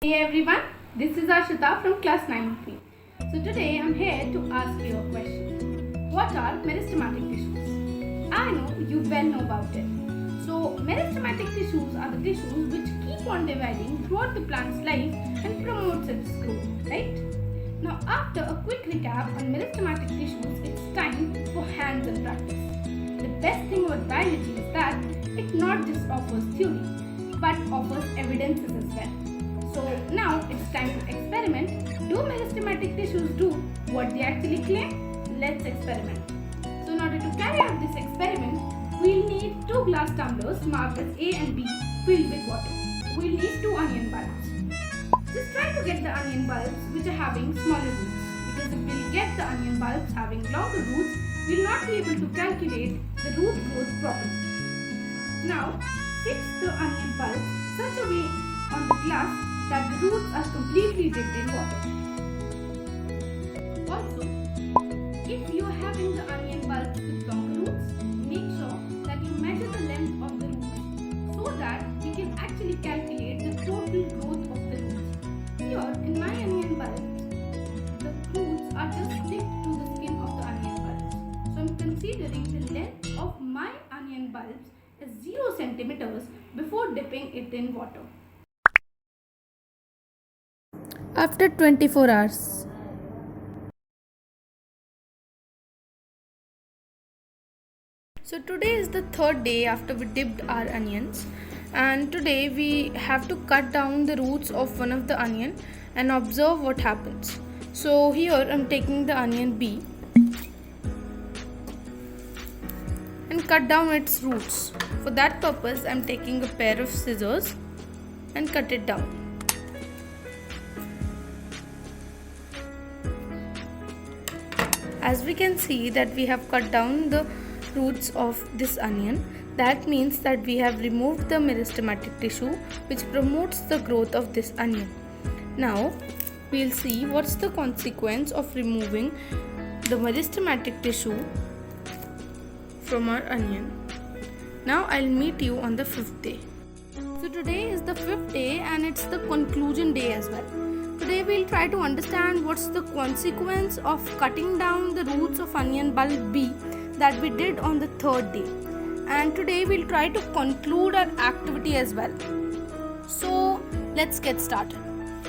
Hey everyone, this is Ashita from class 9B. So today I'm here to ask you a question. What are meristematic tissues? I know you well know about it. So meristematic tissues are the tissues which keep on dividing throughout the plant's life and promotes its growth, right? Now after a quick recap on meristematic tissues, it's time for hands-on practice. The best thing about biology is that it not just offers theory but offers evidences as well. So now it's time to experiment. Do meristematic tissues do what they actually claim? Let's experiment. So in order to carry out this experiment, we'll need 2 glass tumblers marked as A and B filled with water. We'll need 2 onion bulbs. Just try to get the onion bulbs which are having smaller roots, because if we'll get the onion bulbs having longer roots, we'll not be able to calculate the root growth properly. Now fix the onion bulbs such a way on the glass that the roots are completely dipped in water. Also, if you are having the onion bulbs with longer roots, make sure that you measure the length of the roots so that we can actually calculate the total growth of the roots. Here in my onion bulbs, the roots are just sticked to the skin of the onion bulbs. So I am considering the length of my onion bulbs as 0 centimeters before dipping it in water. After 24 hours. So today is the 3rd day after we dipped our onions, and today we have to cut down the roots of one of the onion and observe what happens. So here I'm taking the onion B and cut down its roots. For that purpose I'm taking a pair of scissors and cut it down. As we can see that we have cut down the roots of this onion, that means that we have removed the meristematic tissue which promotes the growth of this onion. Now we'll see what's the consequence of removing the meristematic tissue from our onion. Now I'll meet you on the 5th day. So today is the 5th day and it's the conclusion day as well. Today we'll try to understand what's the consequence of cutting down the roots of onion bulb B that we did on the 3rd day. And today we'll try to conclude our activity as well. So let's get started.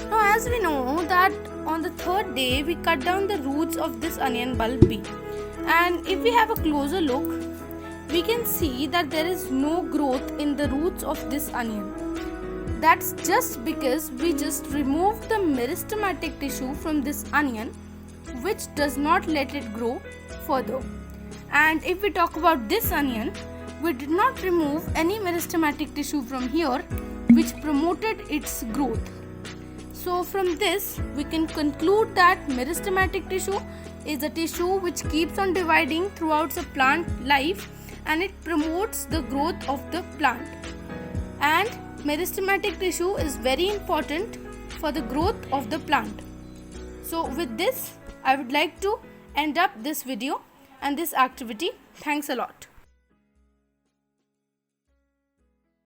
Now as we know that on the 3rd day we cut down the roots of this onion bulb B. And if we have a closer look, we can see that there is no growth in the roots of this onion. That's just because we just removed the meristematic tissue from this onion, which does not let it grow further. And if we talk about this onion, we did not remove any meristematic tissue from here which promoted its growth. So from this we can conclude that meristematic tissue is a tissue which keeps on dividing throughout the plant life and it promotes the growth of the plant. And meristematic tissue is very important for the growth of the plant. So with this, I would like to end up this video and this activity. Thanks a lot.